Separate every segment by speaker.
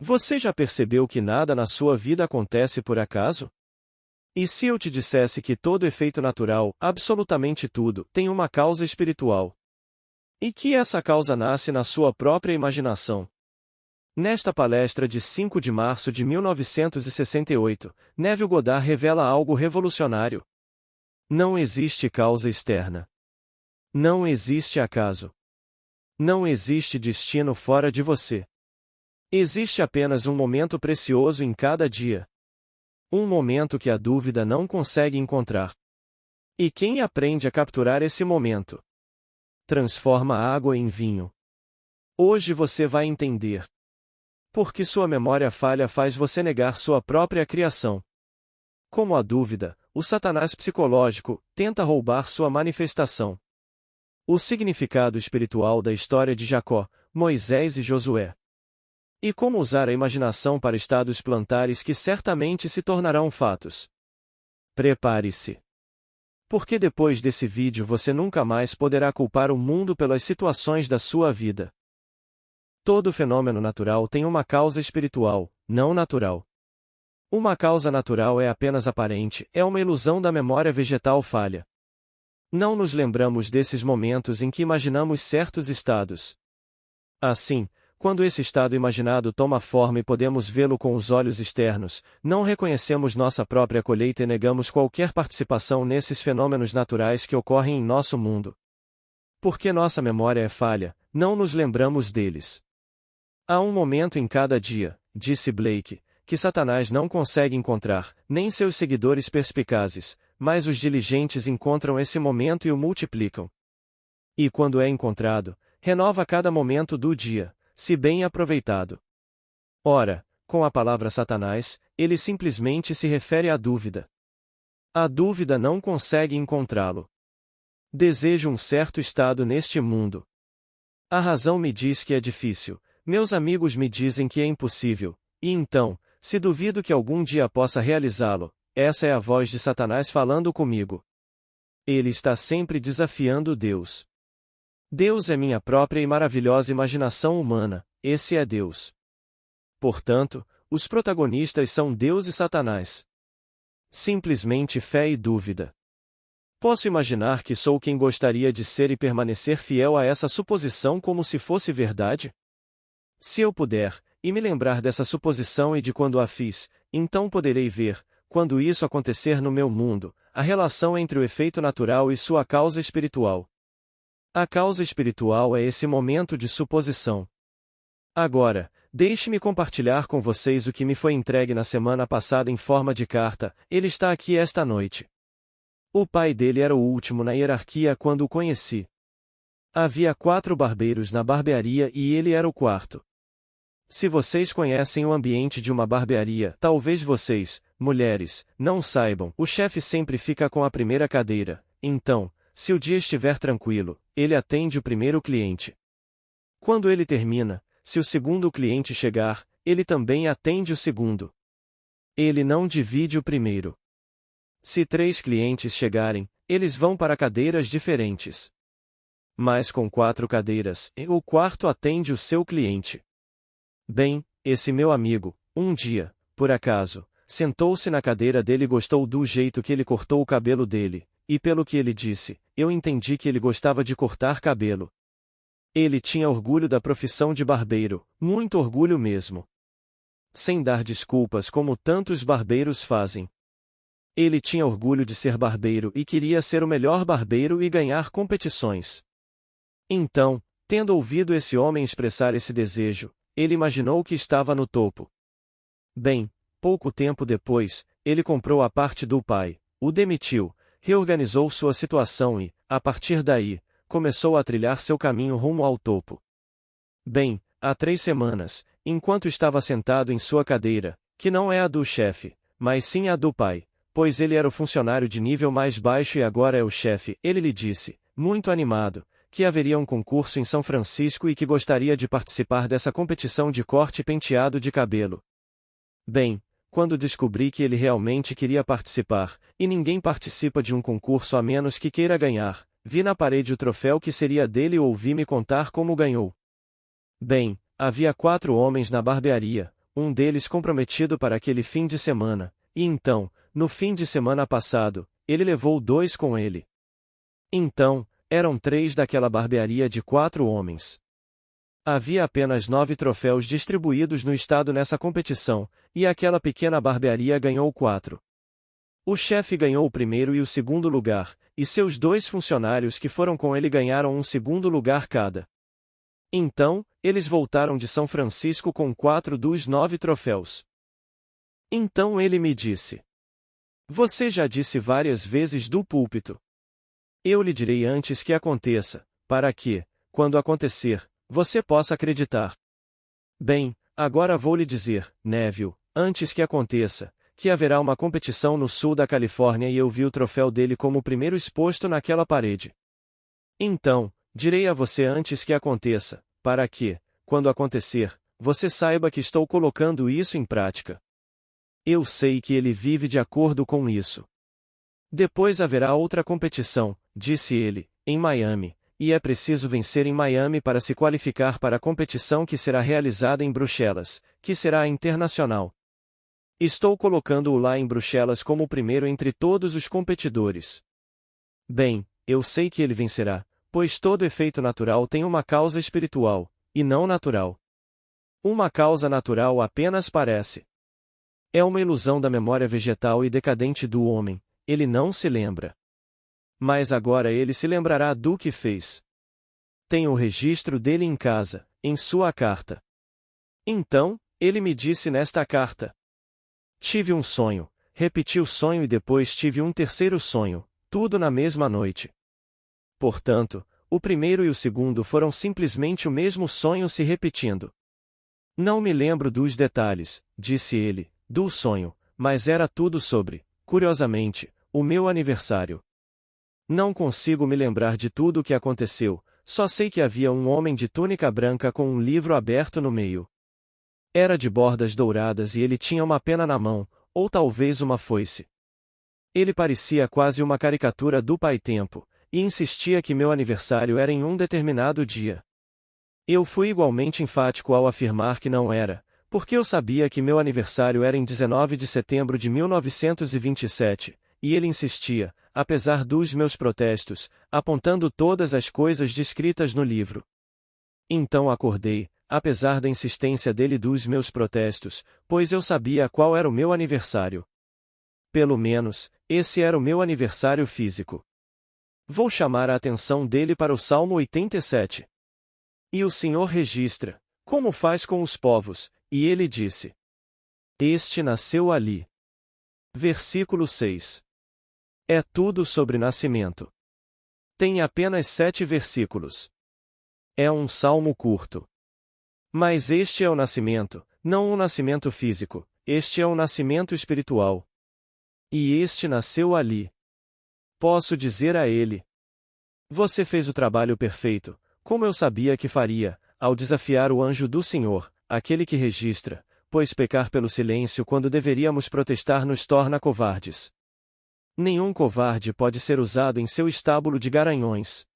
Speaker 1: Você já percebeu que nada na sua vida acontece por acaso? E se eu te dissesse que todo efeito natural, absolutamente tudo, tem uma causa espiritual? E que essa causa nasce na sua própria imaginação? Nesta palestra de 5 de março de 1968, Neville Goddard revela algo revolucionário. Não existe causa externa. Não existe acaso. Não existe destino fora de você. Existe apenas um momento precioso em cada dia. Um momento que a dúvida não consegue encontrar. E quem aprende a capturar esse momento? Transforma a água em vinho. Hoje você vai entender. Porque sua memória falha faz você negar sua própria criação. Como a dúvida, o Satanás psicológico, tenta roubar sua manifestação. O significado espiritual da história de Jacó, Moisés e Josué. E como usar a imaginação para estados plantares que certamente se tornarão fatos. Prepare-se. Porque depois desse vídeo você nunca mais poderá culpar o mundo pelas situações da sua vida. Todo fenômeno natural tem uma causa espiritual, não natural. Uma causa natural é apenas aparente, é uma ilusão da memória vegetal falha. Não nos lembramos desses momentos em que imaginamos certos estados. Assim, quando esse estado imaginado toma forma e podemos vê-lo com os olhos externos, não reconhecemos nossa própria colheita e negamos qualquer participação nesses fenômenos naturais que ocorrem em nosso mundo. Porque nossa memória é falha, não nos lembramos deles. Há um momento em cada dia, disse Blake, que Satanás não consegue encontrar, nem seus seguidores perspicazes, mas os diligentes encontram esse momento e o multiplicam. E quando é encontrado, renova cada momento do dia, se bem aproveitado. Ora, com a palavra Satanás, ele simplesmente se refere à dúvida. A dúvida não consegue encontrá-lo. Desejo um certo estado neste mundo. A razão me diz que é difícil, meus amigos me dizem que é impossível, e então, se duvido que algum dia possa realizá-lo, essa é a voz de Satanás falando comigo. Ele está sempre desafiando Deus. Deus é minha própria e maravilhosa imaginação humana, esse é Deus. Portanto, os protagonistas são Deus e Satanás. Simplesmente fé e dúvida. Posso imaginar que sou quem gostaria de ser e permanecer fiel a essa suposição como se fosse verdade? Se eu puder, e me lembrar dessa suposição e de quando a fiz, então poderei ver, quando isso acontecer no meu mundo, a relação entre o efeito natural e sua causa espiritual. A causa espiritual é esse momento de suposição. Agora, deixe-me compartilhar com vocês o que me foi entregue na semana passada em forma de carta, ele está aqui esta noite. O pai dele era o último na hierarquia quando o conheci. Havia 4 barbeiros na barbearia e ele era o quarto. Se vocês conhecem o ambiente de uma barbearia, talvez vocês, mulheres, não saibam, o chefe sempre fica com a primeira cadeira, então, se o dia estiver tranquilo, ele atende o primeiro cliente. Quando ele termina, se o segundo cliente chegar, ele também atende o segundo. Ele não divide o primeiro. Se 3 clientes chegarem, eles vão para cadeiras diferentes. Mas com 4 cadeiras, o quarto atende o seu cliente. Bem, esse meu amigo, um dia, por acaso, sentou-se na cadeira dele e gostou do jeito que ele cortou o cabelo dele, e pelo que ele disse, eu entendi que ele gostava de cortar cabelo. Ele tinha orgulho da profissão de barbeiro, muito orgulho mesmo. Sem dar desculpas como tantos barbeiros fazem. Ele tinha orgulho de ser barbeiro e queria ser o melhor barbeiro e ganhar competições. Então, tendo ouvido esse homem expressar esse desejo, ele imaginou que estava no topo. Bem, pouco tempo depois, ele comprou a parte do pai, o demitiu, reorganizou sua situação e, a partir daí, começou a trilhar seu caminho rumo ao topo. Bem, há 3 semanas, enquanto estava sentado em sua cadeira, que não é a do chefe, mas sim a do pai, pois ele era o funcionário de nível mais baixo e agora é o chefe, ele lhe disse, muito animado, que haveria um concurso em São Francisco e que gostaria de participar dessa competição de corte e penteado de cabelo. Bem, quando descobri que ele realmente queria participar, e ninguém participa de um concurso a menos que queira ganhar, vi na parede o troféu que seria dele e ouvi-me contar como ganhou. Bem, havia 4 homens na barbearia, um deles comprometido para aquele fim de semana, e então, no fim de semana passado, ele levou 2 com ele. Então, eram 3 daquela barbearia de 4 homens. Havia apenas 9 troféus distribuídos no estado nessa competição, e aquela pequena barbearia ganhou 4. O chefe ganhou o primeiro e o segundo lugar, e seus 2 funcionários que foram com ele ganharam um segundo lugar cada. Então, eles voltaram de São Francisco com 4 dos 9 troféus. Então ele me disse: Você já disse várias vezes do púlpito. Eu lhe direi antes que aconteça, para que, quando acontecer, você possa acreditar. Bem, agora vou lhe dizer, Neville, antes que aconteça, que haverá uma competição no sul da Califórnia e eu vi o troféu dele como o primeiro exposto naquela parede. Então, direi a você antes que aconteça, para que, quando acontecer, você saiba que estou colocando isso em prática. Eu sei que ele vive de acordo com isso. Depois haverá outra competição, disse ele, em Miami, e é preciso vencer em Miami para se qualificar para a competição que será realizada em Bruxelas, que será internacional. Estou colocando-o lá em Bruxelas como o primeiro entre todos os competidores. Bem, eu sei que ele vencerá, pois todo efeito natural tem uma causa espiritual, e não natural. Uma causa natural apenas parece. É uma ilusão da memória vegetal e decadente do homem, ele não se lembra. Mas agora ele se lembrará do que fez. Tem o registro dele em casa, em sua carta. Então, ele me disse nesta carta: Tive um sonho, repeti o sonho e depois tive um terceiro sonho, tudo na mesma noite. Portanto, o primeiro e o segundo foram simplesmente o mesmo sonho se repetindo. Não me lembro dos detalhes, disse ele, do sonho, mas era tudo sobre, curiosamente, o meu aniversário. Não consigo me lembrar de tudo o que aconteceu, só sei que havia um homem de túnica branca com um livro aberto no meio. Era de bordas douradas e ele tinha uma pena na mão, ou talvez uma foice. Ele parecia quase uma caricatura do Pai Tempo, e insistia que meu aniversário era em um determinado dia. Eu fui igualmente enfático ao afirmar que não era, porque eu sabia que meu aniversário era em 19 de setembro de 1927, e ele insistia, apesar dos meus protestos, apontando todas as coisas descritas no livro. Então acordei, apesar da insistência dele e dos meus protestos, pois eu sabia qual era o meu aniversário. Pelo menos, esse era o meu aniversário físico. Vou chamar a atenção dele para o Salmo 87. E o Senhor registra, como faz com os povos, e ele disse: Este nasceu ali. Versículo 6. É tudo sobre nascimento. Tem apenas 7 versículos. É um salmo curto. Mas este é o nascimento, não o nascimento físico, este é o nascimento espiritual. E este nasceu ali. Posso dizer a ele: Você fez o trabalho perfeito, como eu sabia que faria, ao desafiar o anjo do Senhor, aquele que registra, pois pecar pelo silêncio quando deveríamos protestar nos torna covardes. Nenhum covarde pode ser usado em seu estábulo de garanhões.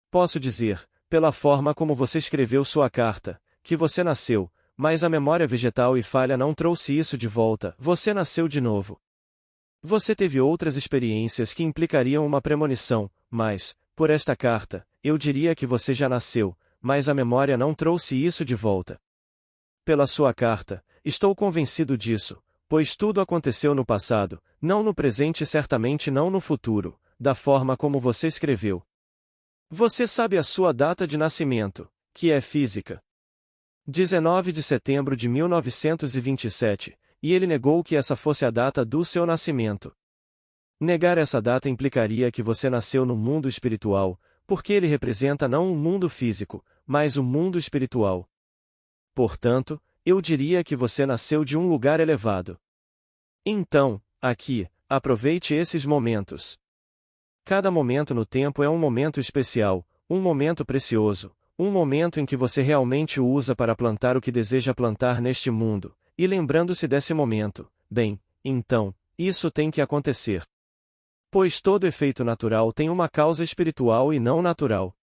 Speaker 1: Posso dizer, pela forma como você escreveu sua carta, que você nasceu, mas a memória vegetal e falha não trouxe isso de volta, você nasceu de novo. Você teve outras experiências que implicariam uma premonição, mas, por esta carta, eu diria que você já nasceu, mas a memória não trouxe isso de volta. Pela sua carta, estou convencido disso, pois tudo aconteceu no passado, não no presente e certamente não no futuro, da forma como você escreveu. Você sabe a sua data de nascimento, que é física. 19 de setembro de 1927, e ele negou que essa fosse a data do seu nascimento. Negar essa data implicaria que você nasceu no mundo espiritual, porque ele representa não um mundo físico, mas o mundo espiritual. Portanto, eu diria que você nasceu de um lugar elevado. Então, aqui, aproveite esses momentos. Cada momento no tempo é um momento especial, um momento precioso, um momento em que você realmente o usa para plantar o que deseja plantar neste mundo, e lembrando-se desse momento, bem, então, isso tem que acontecer. Pois todo efeito natural tem uma causa espiritual e não natural.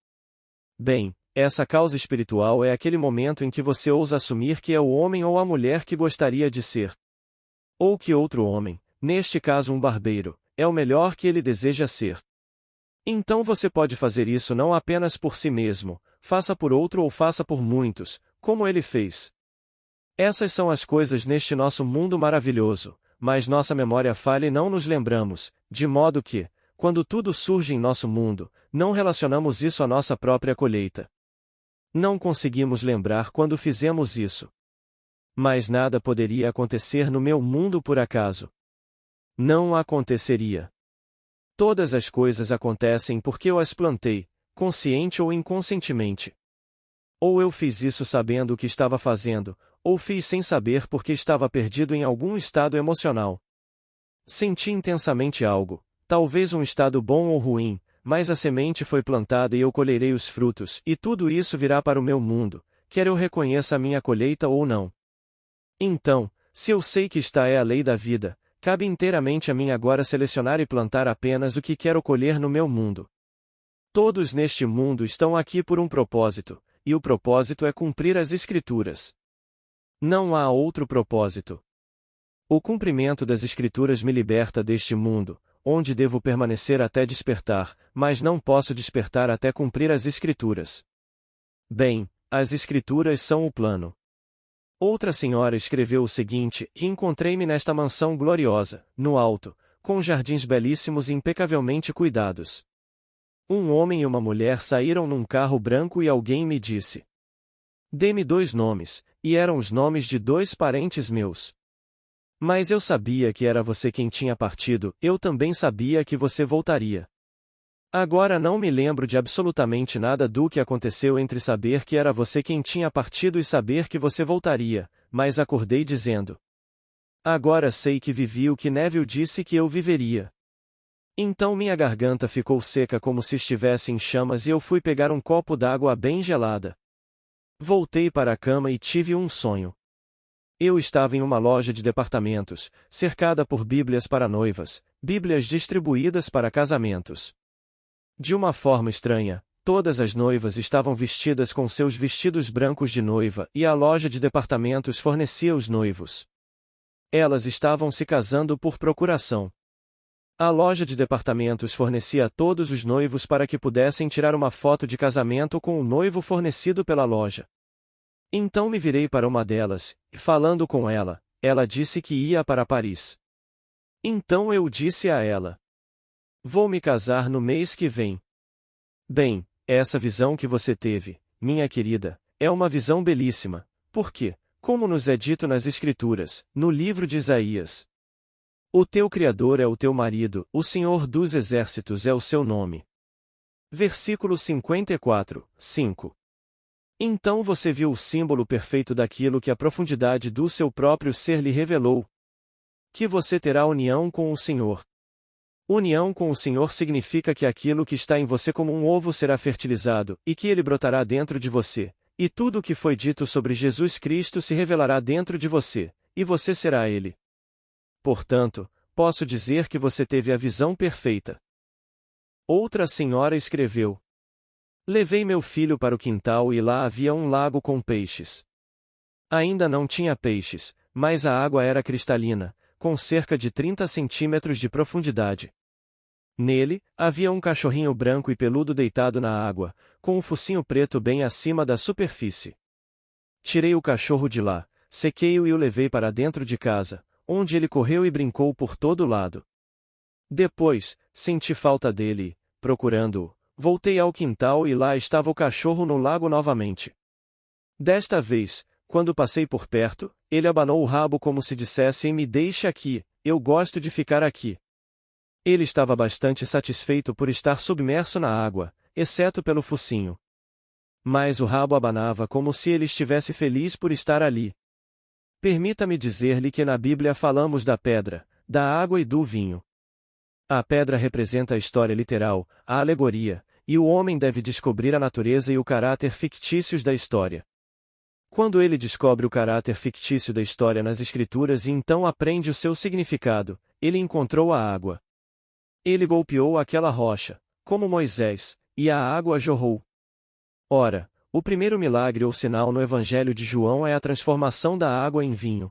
Speaker 1: Bem, Essa causa espiritual é aquele momento em que você ousa assumir que é o homem ou a mulher que gostaria de ser. Ou que outro homem, neste caso um barbeiro, é o melhor que ele deseja ser. Então você pode fazer isso não apenas por si mesmo, faça por outro ou faça por muitos, como ele fez. Essas são as coisas neste nosso mundo maravilhoso, mas nossa memória falha e não nos lembramos, de modo que, quando tudo surge em nosso mundo, não relacionamos isso à nossa própria colheita. Não conseguimos lembrar quando fizemos isso. Mas nada poderia acontecer no meu mundo por acaso. Não aconteceria. Todas as coisas acontecem porque eu as plantei, consciente ou inconscientemente. Ou eu fiz isso sabendo o que estava fazendo, ou fiz sem saber porque estava perdido em algum estado emocional. Senti intensamente algo, talvez um estado bom ou ruim, mas a semente foi plantada e eu colherei os frutos, e tudo isso virá para o meu mundo, quer eu reconheça a minha colheita ou não. Então, se eu sei que esta é a lei da vida, cabe inteiramente a mim agora selecionar e plantar apenas o que quero colher no meu mundo. Todos neste mundo estão aqui por um propósito, e o propósito é cumprir as Escrituras. Não há outro propósito. O cumprimento das Escrituras me liberta deste mundo, onde devo permanecer até despertar, mas não posso despertar até cumprir as Escrituras. Bem, as Escrituras são o plano. Outra senhora escreveu o seguinte: encontrei-me nesta mansão gloriosa, no alto, com jardins belíssimos e impecavelmente cuidados. Um homem e uma mulher saíram num carro branco e alguém me disse: dê-me 2 nomes, e eram os nomes de 2 parentes meus. Mas eu sabia que era você quem tinha partido, eu também sabia que você voltaria. Agora não me lembro de absolutamente nada do que aconteceu entre saber que era você quem tinha partido e saber que você voltaria, mas acordei dizendo: agora sei que vivi o que Neville disse que eu viveria. Então minha garganta ficou seca como se estivesse em chamas e eu fui pegar um copo d'água bem gelada. Voltei para a cama e tive um sonho. Eu estava em uma loja de departamentos, cercada por bíblias para noivas, bíblias distribuídas para casamentos. De uma forma estranha, todas as noivas estavam vestidas com seus vestidos brancos de noiva e a loja de departamentos fornecia os noivos. Elas estavam se casando por procuração. A loja de departamentos fornecia a todos os noivos para que pudessem tirar uma foto de casamento com o noivo fornecido pela loja. Então me virei para uma delas, e falando com ela, ela disse que ia para Paris. Então eu disse a ela: vou me casar no mês que vem. Bem, essa visão que você teve, minha querida, é uma visão belíssima, porque, como nos é dito nas Escrituras, no livro de Isaías: o teu Criador é o teu marido, o Senhor dos Exércitos é o seu nome. Versículo 54, 5. Então você viu o símbolo perfeito daquilo que a profundidade do seu próprio ser lhe revelou. Que você terá união com o Senhor. União com o Senhor significa que aquilo que está em você como um ovo será fertilizado, e que ele brotará dentro de você, e tudo o que foi dito sobre Jesus Cristo se revelará dentro de você, e você será ele. Portanto, posso dizer que você teve a visão perfeita. Outra senhora escreveu: levei meu filho para o quintal e lá havia um lago com peixes. Ainda não tinha peixes, mas a água era cristalina, com cerca de 30 centímetros de profundidade. Nele, havia um cachorrinho branco e peludo deitado na água, com um focinho preto bem acima da superfície. Tirei o cachorro de lá, sequei-o e o levei para dentro de casa, onde ele correu e brincou por todo lado. Depois, senti falta dele e, procurando-o, voltei ao quintal e lá estava o cachorro no lago novamente. Desta vez, quando passei por perto, ele abanou o rabo como se dissesse: me deixe aqui, eu gosto de ficar aqui. Ele estava bastante satisfeito por estar submerso na água, exceto pelo focinho. Mas o rabo abanava como se ele estivesse feliz por estar ali. Permita-me dizer-lhe que na Bíblia falamos da pedra, da água e do vinho. A pedra representa a história literal, a alegoria, e o homem deve descobrir a natureza e o caráter fictícios da história. Quando ele descobre o caráter fictício da história nas Escrituras e então aprende o seu significado, ele encontrou a água. Ele golpeou aquela rocha, como Moisés, e a água jorrou. Ora, o primeiro milagre ou sinal no Evangelho de João é a transformação da água em vinho.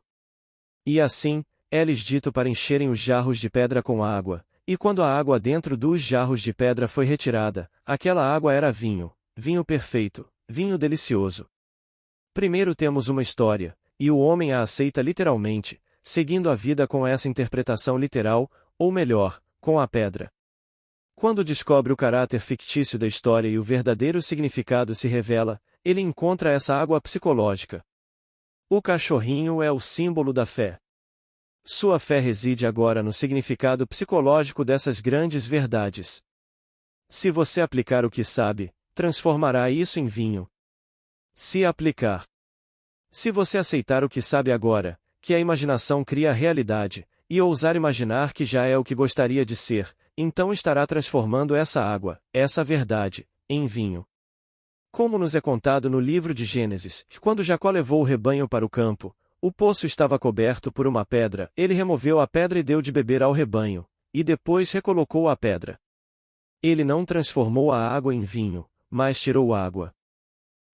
Speaker 1: E assim, é-lhes dito para encherem os jarros de pedra com água, e quando a água dentro dos jarros de pedra foi retirada, aquela água era vinho, vinho perfeito, vinho delicioso. Primeiro temos uma história, e o homem a aceita literalmente, seguindo a vida com essa interpretação literal, ou melhor, com a pedra. Quando descobre o caráter fictício da história e o verdadeiro significado se revela, ele encontra essa água psicológica. O cachorrinho é o símbolo da fé. Sua fé reside agora no significado psicológico dessas grandes verdades. Se você aplicar o que sabe, transformará isso em vinho. Se aplicar. Se você aceitar o que sabe agora, que a imaginação cria a realidade, e ousar imaginar que já é o que gostaria de ser, então estará transformando essa água, essa verdade, em vinho. Como nos é contado no livro de Gênesis, quando Jacó levou o rebanho para o campo, o poço estava coberto por uma pedra, ele removeu a pedra e deu de beber ao rebanho, e depois recolocou a pedra. Ele não transformou a água em vinho, mas tirou a água.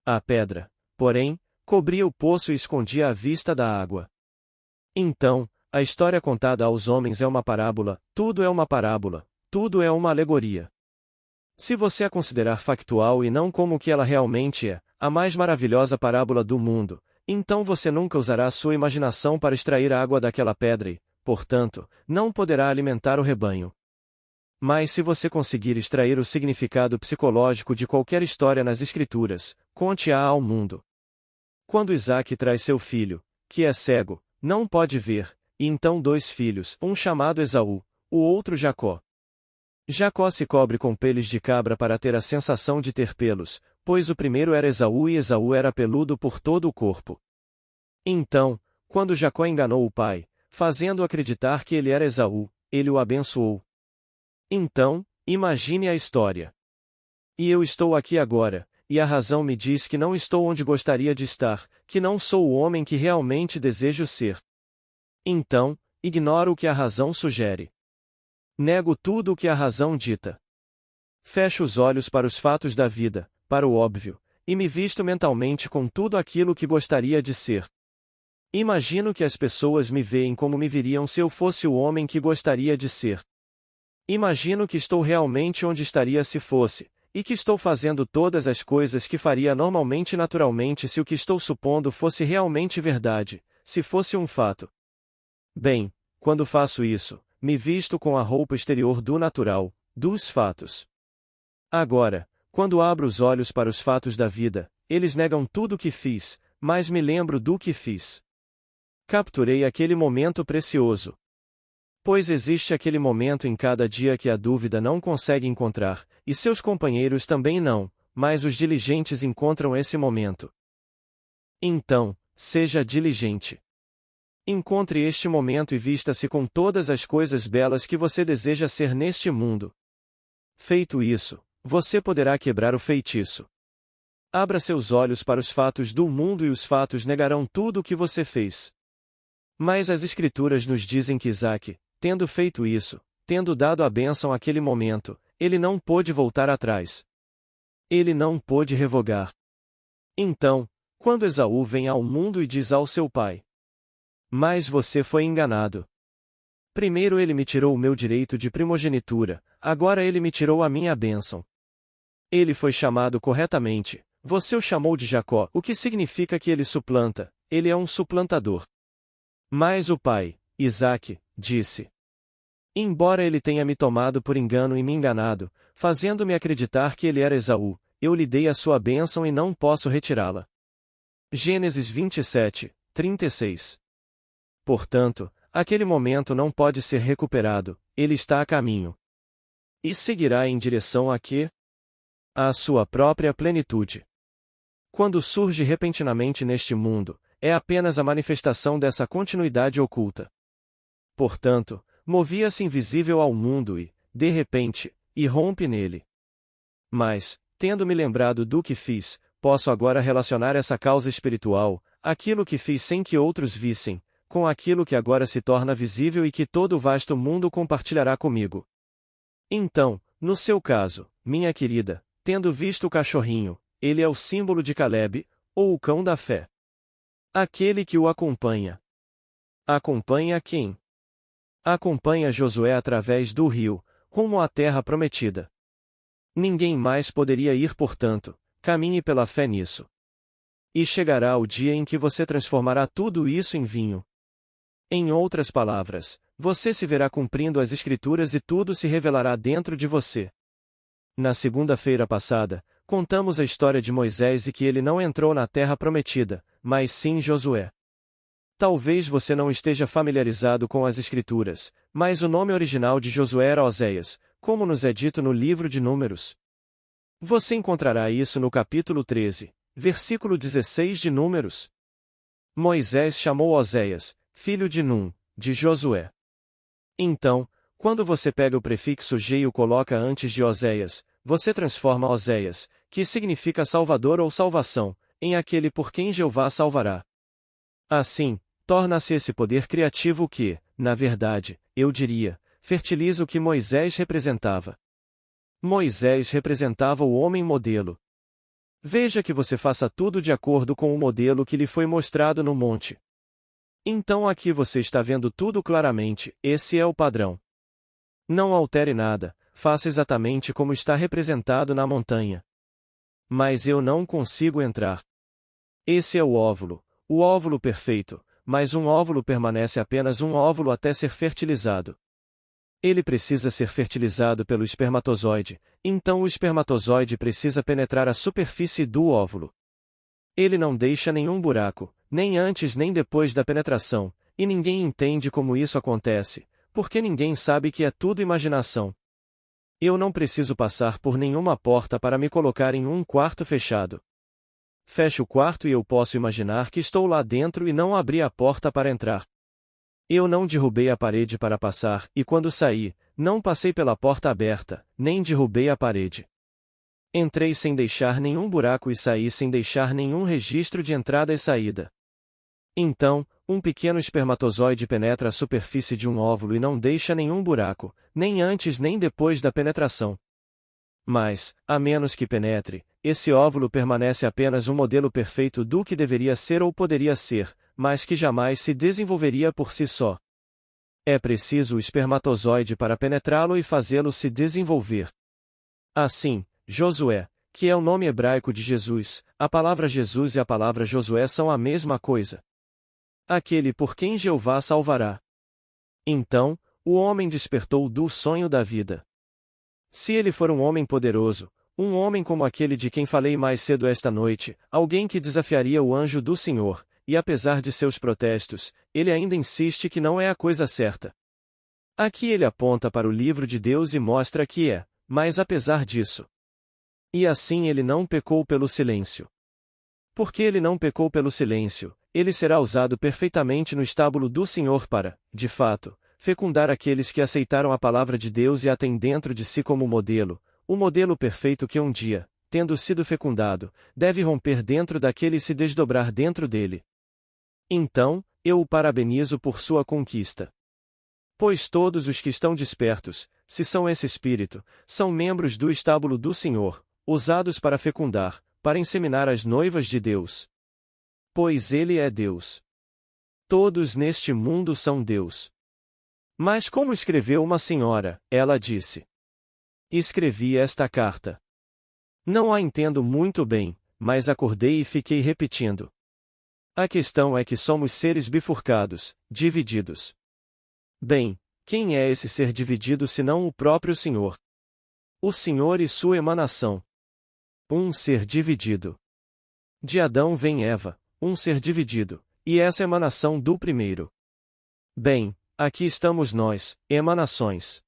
Speaker 1: A pedra, porém, cobria o poço e escondia a vista da água. Então, a história contada aos homens é uma parábola, tudo é uma parábola, tudo é uma alegoria. Se você a considerar factual e não como o que ela realmente é, a mais maravilhosa parábola do mundo, então você nunca usará sua imaginação para extrair a água daquela pedra e, portanto, não poderá alimentar o rebanho. Mas se você conseguir extrair o significado psicológico de qualquer história nas Escrituras, conte-a ao mundo. Quando Isaque traz seu filho, que é cego, não pode ver, e então dois filhos, um chamado Esaú, o outro Jacó. Jacó se cobre com peles de cabra para ter a sensação de ter pelos, pois o primeiro era Esaú e Esaú era peludo por todo o corpo. Então, quando Jacó enganou o pai, fazendo acreditar que ele era Esaú, ele o abençoou. Então, imagine a história. E eu estou aqui agora, e a razão me diz que não estou onde gostaria de estar, que não sou o homem que realmente desejo ser. Então, ignoro o que a razão sugere. Nego tudo o que a razão dita. Fecho os olhos para os fatos da vida, para o óbvio, e me visto mentalmente com tudo aquilo que gostaria de ser. Imagino que as pessoas me veem como me viriam se eu fosse o homem que gostaria de ser. Imagino que estou realmente onde estaria se fosse, e que estou fazendo todas as coisas que faria normalmente e naturalmente se o que estou supondo fosse realmente verdade, se fosse um fato. Bem, quando faço isso, me visto com a roupa exterior do natural, dos fatos. Agora, quando abro os olhos para os fatos da vida, eles negam tudo o que fiz, mas me lembro do que fiz. Capturei aquele momento precioso. Pois existe aquele momento em cada dia que a dúvida não consegue encontrar, e seus companheiros também não, mas os diligentes encontram esse momento. Então, seja diligente. Encontre este momento e vista-se com todas as coisas belas que você deseja ser neste mundo. Feito isso, você poderá quebrar o feitiço. Abra seus olhos para os fatos do mundo e os fatos negarão tudo o que você fez. Mas as Escrituras nos dizem que Isaque, tendo feito isso, tendo dado a bênção àquele momento, ele não pôde voltar atrás. Ele não pôde revogar. Então, quando Esaú vem ao mundo e diz ao seu pai: "Mas você foi enganado. Primeiro ele me tirou o meu direito de primogenitura, agora ele me tirou a minha bênção." Ele foi chamado corretamente, você o chamou de Jacó, o que significa que ele suplanta, ele é um suplantador. Mas o pai, Isaque, disse: "Embora ele tenha me tomado por engano e me enganado, fazendo-me acreditar que ele era Esaú, eu lhe dei a sua bênção e não posso retirá-la." Gênesis 27, 36. Portanto, aquele momento não pode ser recuperado, ele está a caminho. E seguirá em direção a quê? À sua própria plenitude. Quando surge repentinamente neste mundo, é apenas a manifestação dessa continuidade oculta. Portanto, movia-se invisível ao mundo e, de repente, irrompe nele. Mas, tendo me lembrado do que fiz, posso agora relacionar essa causa espiritual, aquilo que fiz sem que outros vissem, com aquilo que agora se torna visível e que todo o vasto mundo compartilhará comigo. Então, no seu caso, minha querida, tendo visto o cachorrinho, ele é o símbolo de Caleb, ou o cão da fé. Aquele que o acompanha. Acompanha quem? Acompanha Josué através do rio, rumo à terra prometida. Ninguém mais poderia ir, portanto, caminhe pela fé nisso. E chegará o dia em que você transformará tudo isso em vinho. Em outras palavras, você se verá cumprindo as Escrituras e tudo se revelará dentro de você. Na segunda-feira passada, contamos a história de Moisés e que ele não entrou na terra prometida, mas sim Josué. Talvez você não esteja familiarizado com as Escrituras, mas o nome original de Josué era Oséias, como nos é dito no livro de Números. Você encontrará isso no capítulo 13, versículo 16 de Números. Moisés chamou Oséias, filho de Num, de Josué. Então, quando você pega o prefixo G e o coloca antes de Oséias, você transforma Oséias, que significa Salvador ou salvação, em aquele por quem Jeová salvará. Assim, torna-se esse poder criativo que, na verdade, eu diria, fertiliza o que Moisés representava. Moisés representava o homem modelo. Veja que você faça tudo de acordo com o modelo que lhe foi mostrado no monte. Então aqui você está vendo tudo claramente, esse é o padrão. Não altere nada, faça exatamente como está representado na montanha. Mas eu não consigo entrar. Esse é o óvulo perfeito, mas um óvulo permanece apenas um óvulo até ser fertilizado. Ele precisa ser fertilizado pelo espermatozoide, então o espermatozoide precisa penetrar a superfície do óvulo. Ele não deixa nenhum buraco, nem antes nem depois da penetração, e ninguém entende como isso acontece, porque ninguém sabe que é tudo imaginação. Eu não preciso passar por nenhuma porta para me colocar em um quarto fechado. Fecho o quarto e eu posso imaginar que estou lá dentro e não abri a porta para entrar. Eu não derrubei a parede para passar, e quando saí, não passei pela porta aberta, nem derrubei a parede. Entrei sem deixar nenhum buraco e saí sem deixar nenhum registro de entrada e saída. Então, um pequeno espermatozoide penetra a superfície de um óvulo e não deixa nenhum buraco, nem antes nem depois da penetração. Mas, a menos que penetre, esse óvulo permanece apenas um modelo perfeito do que deveria ser ou poderia ser, mas que jamais se desenvolveria por si só. É preciso o espermatozoide para penetrá-lo e fazê-lo se desenvolver. Assim, Josué, que é o nome hebraico de Jesus, a palavra Jesus e a palavra Josué são a mesma coisa. Aquele por quem Jeová salvará. Então, o homem despertou do sonho da vida. Se ele for um homem poderoso, um homem como aquele de quem falei mais cedo esta noite, alguém que desafiaria o anjo do Senhor, e apesar de seus protestos, ele ainda insiste que não é a coisa certa. Aqui ele aponta para o livro de Deus e mostra que é, mas apesar disso. E assim ele não pecou pelo silêncio. Porque ele não pecou pelo silêncio, ele será usado perfeitamente no estábulo do Senhor para, de fato, fecundar aqueles que aceitaram a palavra de Deus e a têm dentro de si como modelo, o modelo perfeito que um dia, tendo sido fecundado, deve romper dentro daquele e se desdobrar dentro dele. Então, eu o parabenizo por sua conquista. Pois todos os que estão despertos, se são esse espírito, são membros do estábulo do Senhor, usados para fecundar, para inseminar as noivas de Deus. Pois ele é Deus. Todos neste mundo são Deus. Mas como escreveu uma senhora, ela disse. Escrevi esta carta. Não a entendo muito bem, mas acordei e fiquei repetindo. A questão é que somos seres bifurcados, divididos. Bem, quem é esse ser dividido senão o próprio Senhor? O Senhor e sua emanação. Um ser dividido. De Adão vem Eva, um ser dividido, e essa emanação do primeiro. Bem, aqui estamos nós, emanações.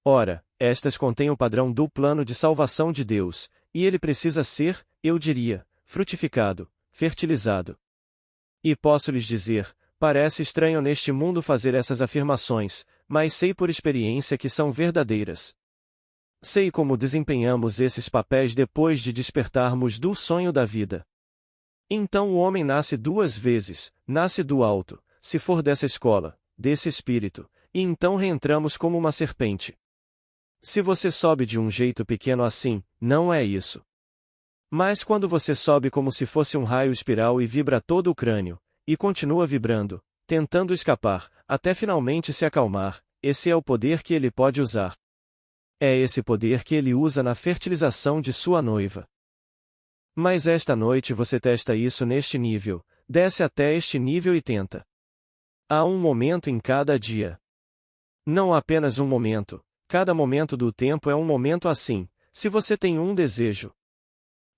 Speaker 1: Ora, estas contêm o padrão do plano de salvação de Deus, e ele precisa ser, eu diria, frutificado, fertilizado. E posso lhes dizer, parece estranho neste mundo fazer essas afirmações, mas sei por experiência que são verdadeiras. Sei como desempenhamos esses papéis depois de despertarmos do sonho da vida. Então o homem nasce duas vezes, nasce do alto, se for dessa escola, desse espírito, e então reentramos como uma serpente. Se você sobe de um jeito pequeno assim, não é isso. Mas quando você sobe como se fosse um raio espiral e vibra todo o crânio, e continua vibrando, tentando escapar, até finalmente se acalmar, esse é o poder que ele pode usar. É esse poder que ele usa na fertilização de sua noiva. Mas esta noite você testa isso neste nível, desce até este nível e tenta. Há um momento em cada dia. Não apenas um momento, cada momento do tempo é um momento assim, se você tem um desejo,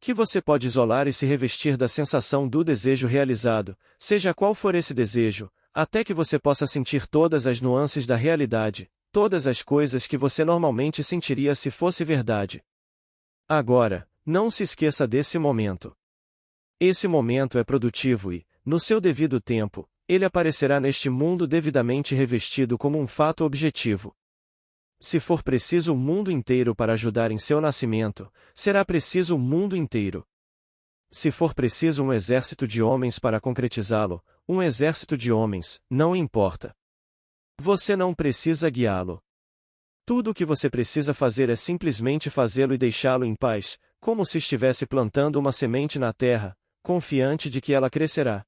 Speaker 1: que você pode isolar e se revestir da sensação do desejo realizado, seja qual for esse desejo, até que você possa sentir todas as nuances da realidade, todas as coisas que você normalmente sentiria se fosse verdade. Agora, não se esqueça desse momento. Esse momento é produtivo e, no seu devido tempo, ele aparecerá neste mundo devidamente revestido como um fato objetivo. Se for preciso o mundo inteiro para ajudar em seu nascimento, será preciso o mundo inteiro. Se for preciso um exército de homens para concretizá-lo, um exército de homens, não importa. Você não precisa guiá-lo. Tudo o que você precisa fazer é simplesmente fazê-lo e deixá-lo em paz, como se estivesse plantando uma semente na terra, confiante de que ela crescerá.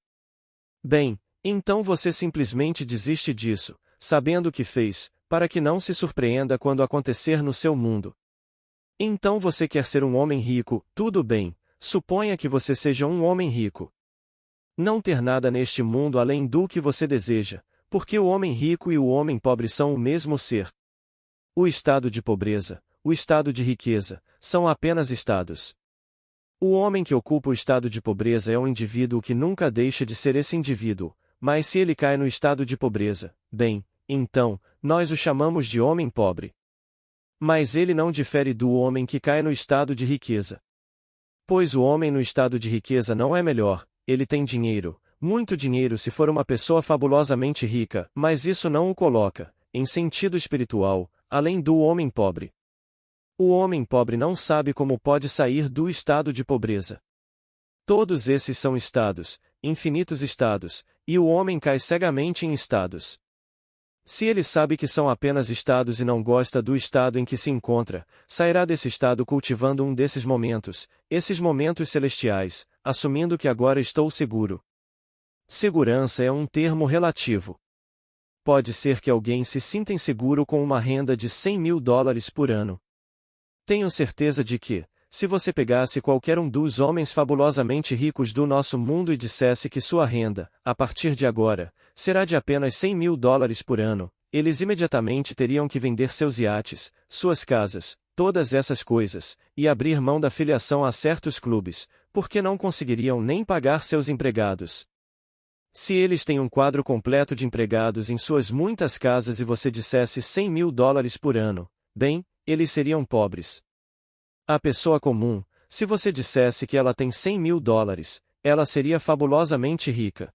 Speaker 1: Bem, então você simplesmente desiste disso, sabendo o que fez, para que não se surpreenda quando acontecer no seu mundo. Então você quer ser um homem rico, tudo bem, suponha que você seja um homem rico. Não ter nada neste mundo além do que você deseja, porque o homem rico e o homem pobre são o mesmo ser. O estado de pobreza, o estado de riqueza, são apenas estados. O homem que ocupa o estado de pobreza é um indivíduo que nunca deixa de ser esse indivíduo, mas se ele cai no estado de pobreza, bem, então, nós o chamamos de homem pobre. Mas ele não difere do homem que cai no estado de riqueza. Pois o homem no estado de riqueza não é melhor, ele tem dinheiro, muito dinheiro se for uma pessoa fabulosamente rica, mas isso não o coloca, em sentido espiritual, além do homem pobre. O homem pobre não sabe como pode sair do estado de pobreza. Todos esses são estados, infinitos estados, e o homem cai cegamente em estados. Se ele sabe que são apenas estados e não gosta do estado em que se encontra, sairá desse estado cultivando um desses momentos, esses momentos celestiais, assumindo que agora estou seguro. Segurança é um termo relativo. Pode ser que alguém se sinta inseguro com uma renda de $100.000 por ano. Tenho certeza de que, se você pegasse qualquer um dos homens fabulosamente ricos do nosso mundo e dissesse que sua renda, a partir de agora, será de apenas $100.000 por ano, eles imediatamente teriam que vender seus iates, suas casas, todas essas coisas, e abrir mão da filiação a certos clubes, porque não conseguiriam nem pagar seus empregados. Se eles têm um quadro completo de empregados em suas muitas casas e você dissesse $100.000 por ano, bem, eles seriam pobres. A pessoa comum, se você dissesse que ela tem $100.000, ela seria fabulosamente rica.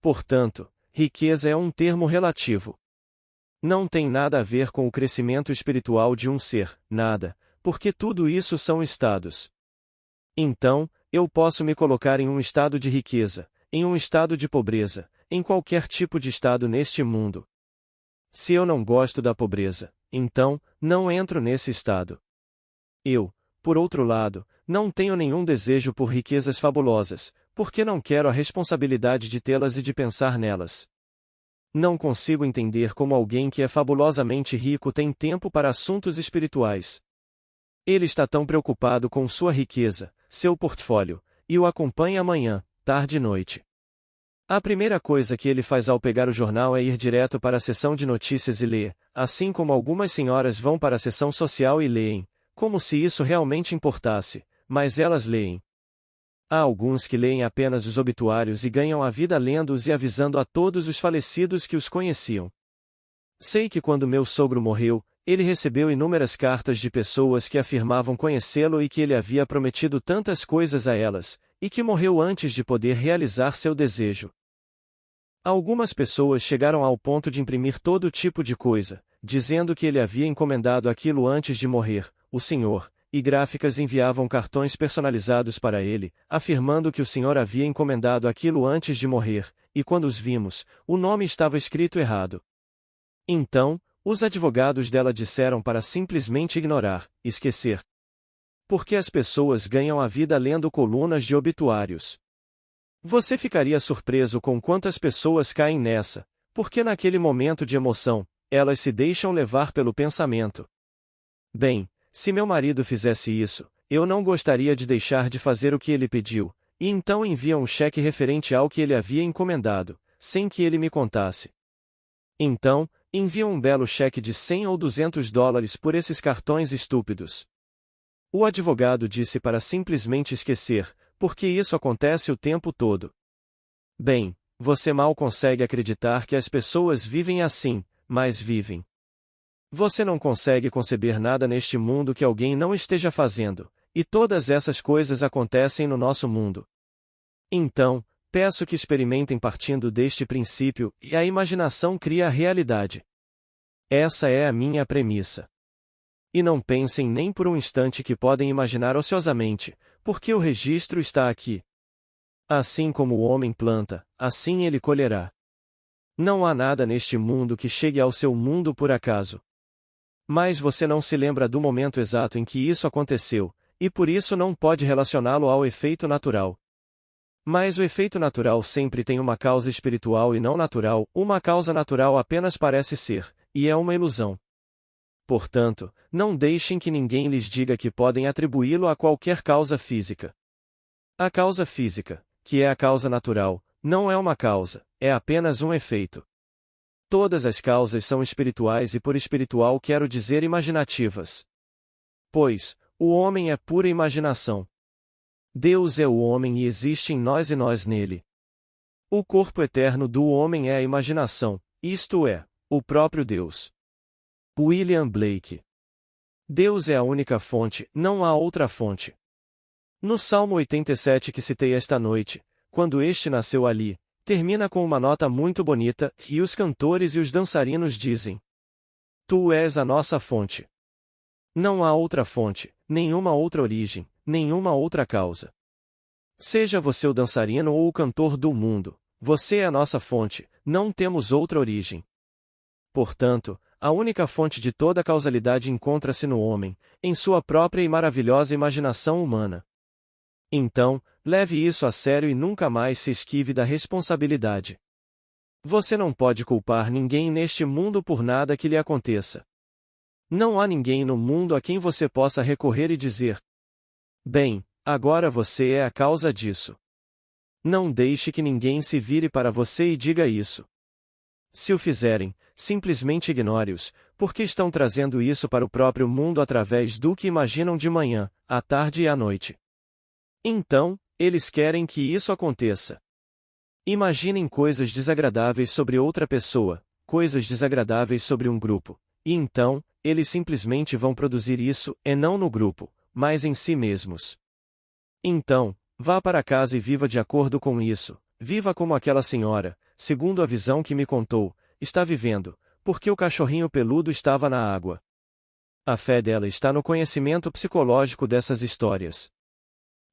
Speaker 1: Portanto, riqueza é um termo relativo. Não tem nada a ver com o crescimento espiritual de um ser, nada, porque tudo isso são estados. Então, eu posso me colocar em um estado de riqueza, em um estado de pobreza, em qualquer tipo de estado neste mundo. Se eu não gosto da pobreza, então, não entro nesse estado. Eu, por outro lado, não tenho nenhum desejo por riquezas fabulosas, porque não quero a responsabilidade de tê-las e de pensar nelas. Não consigo entender como alguém que é fabulosamente rico tem tempo para assuntos espirituais. Ele está tão preocupado com sua riqueza, seu portfólio, e o acompanha amanhã, tarde e noite. A primeira coisa que ele faz ao pegar o jornal é ir direto para a seção de notícias e ler, assim como algumas senhoras vão para a seção social e leem, como se isso realmente importasse, mas elas leem. Há alguns que leem apenas os obituários e ganham a vida lendo-os e avisando a todos os falecidos que os conheciam. Sei que quando meu sogro morreu, ele recebeu inúmeras cartas de pessoas que afirmavam conhecê-lo e que ele havia prometido tantas coisas a elas, e que morreu antes de poder realizar seu desejo. Algumas pessoas chegaram ao ponto de imprimir todo tipo de coisa, dizendo que ele havia encomendado aquilo antes de morrer, o senhor, e gráficas enviavam cartões personalizados para ele, afirmando que o senhor havia encomendado aquilo antes de morrer, e quando os vimos, o nome estava escrito errado. Então, os advogados dela disseram para simplesmente ignorar, esquecer. Porque as pessoas ganham a vida lendo colunas de obituários. Você ficaria surpreso com quantas pessoas caem nessa, porque naquele momento de emoção, elas se deixam levar pelo pensamento. Bem, se meu marido fizesse isso, eu não gostaria de deixar de fazer o que ele pediu, e então envia um cheque referente ao que ele havia encomendado, sem que ele me contasse. Então, envia um belo cheque de 100 ou 200 dólares por esses cartões estúpidos. O advogado disse para simplesmente esquecer, porque isso acontece o tempo todo. Bem, você mal consegue acreditar que as pessoas vivem assim, mas vivem. Você não consegue conceber nada neste mundo que alguém não esteja fazendo, e todas essas coisas acontecem no nosso mundo. Então, peço que experimentem partindo deste princípio, e a imaginação cria a realidade. Essa é a minha premissa. E não pensem nem por um instante que podem imaginar ociosamente, porque o registro está aqui. Assim como o homem planta, assim ele colherá. Não há nada neste mundo que chegue ao seu mundo por acaso. Mas você não se lembra do momento exato em que isso aconteceu, e por isso não pode relacioná-lo ao efeito natural. Mas o efeito natural sempre tem uma causa espiritual e não natural, uma causa natural apenas parece ser, e é uma ilusão. Portanto, não deixem que ninguém lhes diga que podem atribuí-lo a qualquer causa física. A causa física, que é a causa natural, não é uma causa, é apenas um efeito. Todas as causas são espirituais e por espiritual quero dizer imaginativas. Pois, o homem é pura imaginação. Deus é o homem e existe em nós e nós nele. O corpo eterno do homem é a imaginação, isto é, o próprio Deus. William Blake. Deus é a única fonte, não há outra fonte. No Salmo 87 que citei esta noite, quando este nasceu ali, termina com uma nota muito bonita, e os cantores e os dançarinos dizem: Tu és a nossa fonte. Não há outra fonte, nenhuma outra origem, nenhuma outra causa. Seja você o dançarino ou o cantor do mundo, você é a nossa fonte, não temos outra origem. Portanto, a única fonte de toda causalidade encontra-se no homem, em sua própria e maravilhosa imaginação humana. Então, leve isso a sério e nunca mais se esquive da responsabilidade. Você não pode culpar ninguém neste mundo por nada que lhe aconteça. Não há ninguém no mundo a quem você possa recorrer e dizer: Bem, agora você é a causa disso. Não deixe que ninguém se vire para você e diga isso. Se o fizerem, simplesmente ignore-os, porque estão trazendo isso para o próprio mundo através do que imaginam de manhã, à tarde e à noite. Então, eles querem que isso aconteça. Imaginem coisas desagradáveis sobre outra pessoa, coisas desagradáveis sobre um grupo, e então, eles simplesmente vão produzir isso, e não no grupo, mas em si mesmos. Então, vá para casa e viva de acordo com isso, viva como aquela senhora, segundo a visão que me contou, está vivendo, porque o cachorrinho peludo estava na água. A fé dela está no conhecimento psicológico dessas histórias.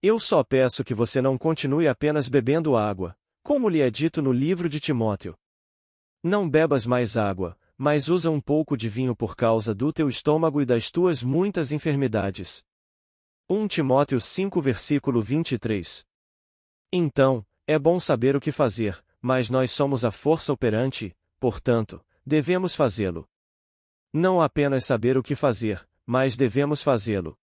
Speaker 1: Eu só peço que você não continue apenas bebendo água, como lhe é dito no livro de Timóteo. Não bebas mais água, mas usa um pouco de vinho por causa do teu estômago e das tuas muitas enfermidades. 1 Timóteo 5 versículo 23. Então, é bom saber o que fazer, mas nós somos a força operante, portanto, devemos fazê-lo. Não apenas saber o que fazer, mas devemos fazê-lo.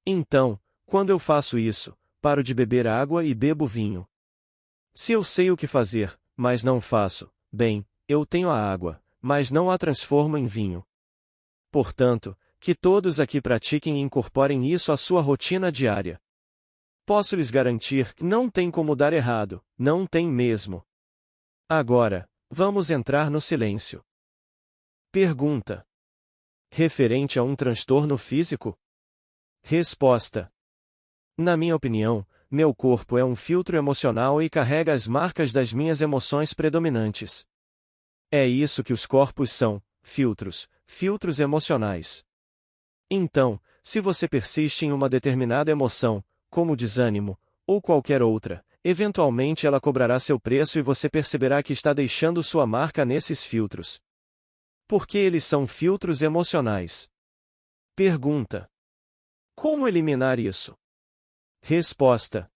Speaker 1: Então, quando eu faço isso, paro de beber água e bebo vinho. Se eu sei o que fazer, mas não faço, bem, eu tenho a água, mas não a transformo em vinho. Portanto, que todos aqui pratiquem e incorporem isso à sua rotina diária. Posso lhes garantir que não tem como dar errado, não tem mesmo. Agora, vamos entrar no silêncio. Pergunta: referente a um transtorno físico? Resposta: na minha opinião, meu corpo é um filtro emocional e carrega as marcas das minhas emoções predominantes. É isso que os corpos são, filtros, filtros emocionais. Então, se você persiste em uma determinada emoção, como desânimo, ou qualquer outra, eventualmente ela cobrará seu preço e você perceberá que está deixando sua marca nesses filtros. Por que eles são filtros emocionais? Pergunta: Como eliminar isso? Resposta: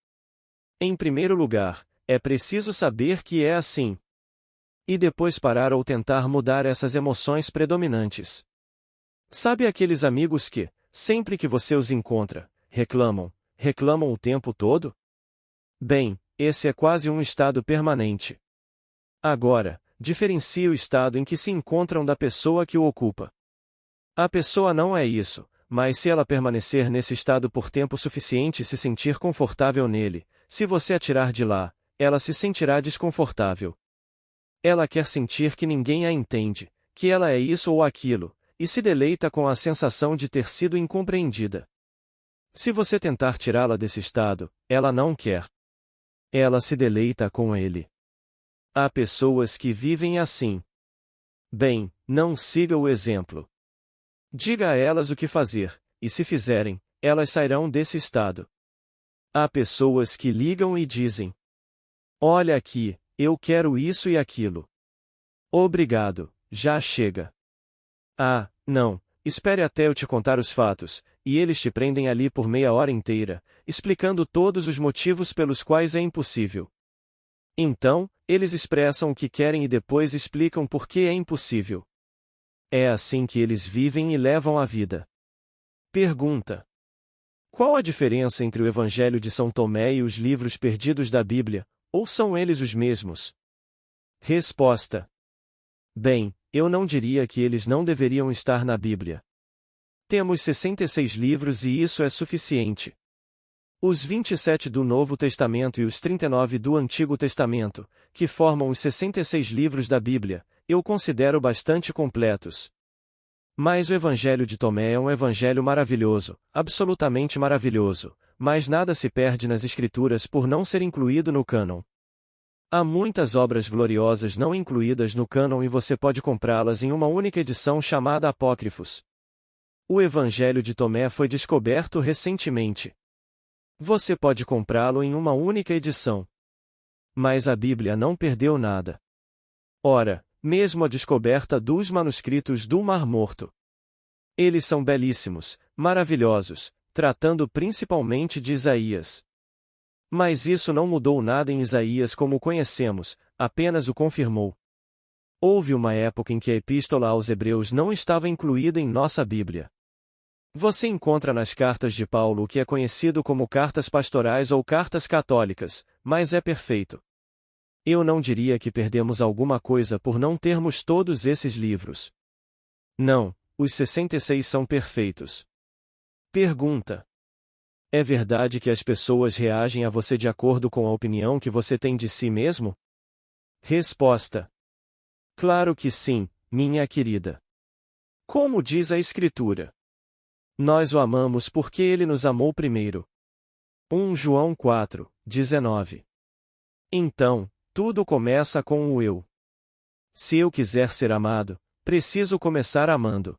Speaker 1: em primeiro lugar, é preciso saber que é assim. E depois parar ou tentar mudar essas emoções predominantes. Sabe aqueles amigos que, sempre que você os encontra, reclamam o tempo todo? Bem, esse é quase um estado permanente. Agora, diferencie o estado em que se encontram da pessoa que o ocupa. A pessoa não é isso, mas se ela permanecer nesse estado por tempo suficiente e se sentir confortável nele, se você a tirar de lá, ela se sentirá desconfortável. Ela quer sentir que ninguém a entende, que ela é isso ou aquilo, e se deleita com a sensação de ter sido incompreendida. Se você tentar tirá-la desse estado, ela não quer. Ela se deleita com ele. Há pessoas que vivem assim. Bem, não siga o exemplo. Diga a elas o que fazer, e se fizerem, elas sairão desse estado. Há pessoas que ligam e dizem: olha aqui, eu quero isso e aquilo. Obrigado, já chega. Ah, não, espere até eu te contar os fatos, e eles te prendem ali por meia hora inteira, explicando todos os motivos pelos quais é impossível. Então, eles expressam o que querem e depois explicam por que é impossível. É assim que eles vivem e levam a vida. Pergunta: qual a diferença entre o Evangelho de São Tomé e os livros perdidos da Bíblia, ou são eles os mesmos? Resposta: bem, eu não diria que eles não deveriam estar na Bíblia. Temos 66 livros e isso é suficiente. Os 27 do Novo Testamento e os 39 do Antigo Testamento, que formam os 66 livros da Bíblia, eu considero bastante completos. Mas o Evangelho de Tomé é um evangelho maravilhoso, absolutamente maravilhoso, mas nada se perde nas Escrituras por não ser incluído no cânon. Há muitas obras gloriosas não incluídas no cânon e você pode comprá-las em uma única edição chamada Apócrifos. O Evangelho de Tomé foi descoberto recentemente. Você pode comprá-lo em uma única edição. Mas a Bíblia não perdeu nada. Ora, mesmo a descoberta dos manuscritos do Mar Morto. Eles são belíssimos, maravilhosos, tratando principalmente de Isaías. Mas isso não mudou nada em Isaías como o conhecemos, apenas o confirmou. Houve uma época em que a Epístola aos Hebreus não estava incluída em nossa Bíblia. Você encontra nas cartas de Paulo o que é conhecido como cartas pastorais ou cartas católicas, mas é perfeito. Eu não diria que perdemos alguma coisa por não termos todos esses livros. Não, os 66 são perfeitos. Pergunta: é verdade que as pessoas reagem a você de acordo com a opinião que você tem de si mesmo? Resposta: claro que sim, minha querida. Como diz a Escritura: nós o amamos porque ele nos amou primeiro. 1 João 4, 19. Então, tudo começa com o eu. Se eu quiser ser amado, preciso começar amando.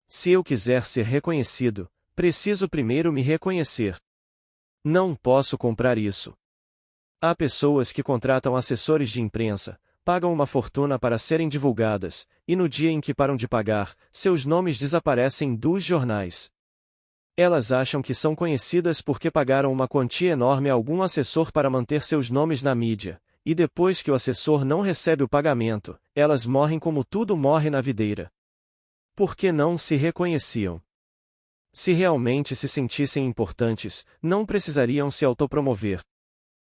Speaker 1: Se eu quiser ser reconhecido, preciso primeiro me reconhecer. Não posso comprar isso. Há pessoas que contratam assessores de imprensa, pagam uma fortuna para serem divulgadas, e no dia em que param de pagar, seus nomes desaparecem dos jornais. Elas acham que são conhecidas porque pagaram uma quantia enorme a algum assessor para manter seus nomes na mídia, e depois que o assessor não recebe o pagamento, elas morrem como tudo morre na videira. Porque não se reconheciam. Se realmente se sentissem importantes, não precisariam se autopromover.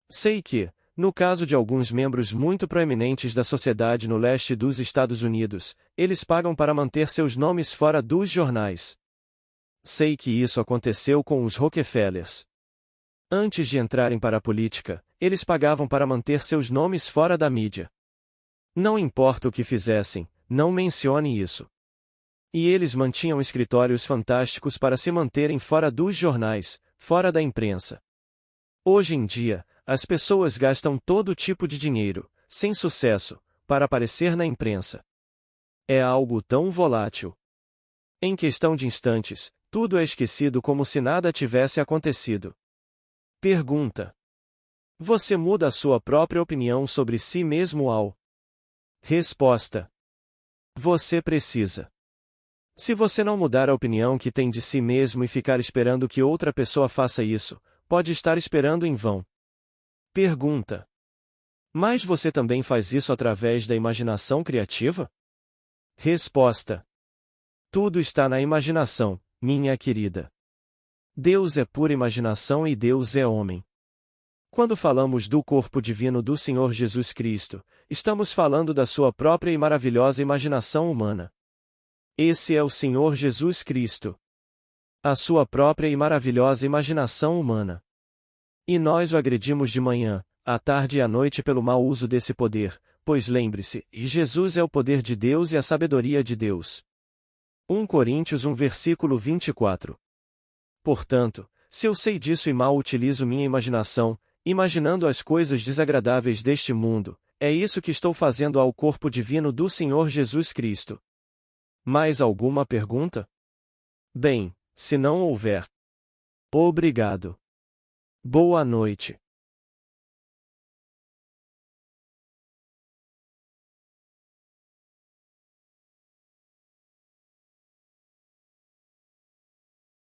Speaker 1: Sei que, no caso de alguns membros muito proeminentes da sociedade no leste dos Estados Unidos, eles pagam para manter seus nomes fora dos jornais. Sei que isso aconteceu com os Rockefellers. Antes de entrarem para a política, eles pagavam para manter seus nomes fora da mídia. Não importa o que fizessem, não mencione isso. E eles mantinham escritórios fantásticos para se manterem fora dos jornais, fora da imprensa. Hoje em dia, as pessoas gastam todo tipo de dinheiro, sem sucesso, para aparecer na imprensa. É algo tão volátil. Em questão de instantes, tudo é esquecido como se nada tivesse acontecido. Pergunta: você muda a sua própria opinião sobre si mesmo ao? Resposta: você precisa. Se você não mudar a opinião que tem de si mesmo e ficar esperando que outra pessoa faça isso, pode estar esperando em vão. Pergunta: mas você também faz isso através da imaginação criativa? Resposta: tudo está na imaginação, minha querida. Deus é pura imaginação e Deus é homem. Quando falamos do corpo divino do Senhor Jesus Cristo, estamos falando da sua própria e maravilhosa imaginação humana. Esse é o Senhor Jesus Cristo. A sua própria e maravilhosa imaginação humana. E nós o agredimos de manhã, à tarde e à noite pelo mau uso desse poder, pois lembre-se, Jesus é o poder de Deus e a sabedoria de Deus. 1 Coríntios 1 versículo 24. Portanto, se eu sei disso e mal utilizo minha imaginação, imaginando as coisas desagradáveis deste mundo, é isso que estou fazendo ao corpo divino do Senhor Jesus Cristo. Mais alguma pergunta? Bem, se não houver. Obrigado. Boa noite.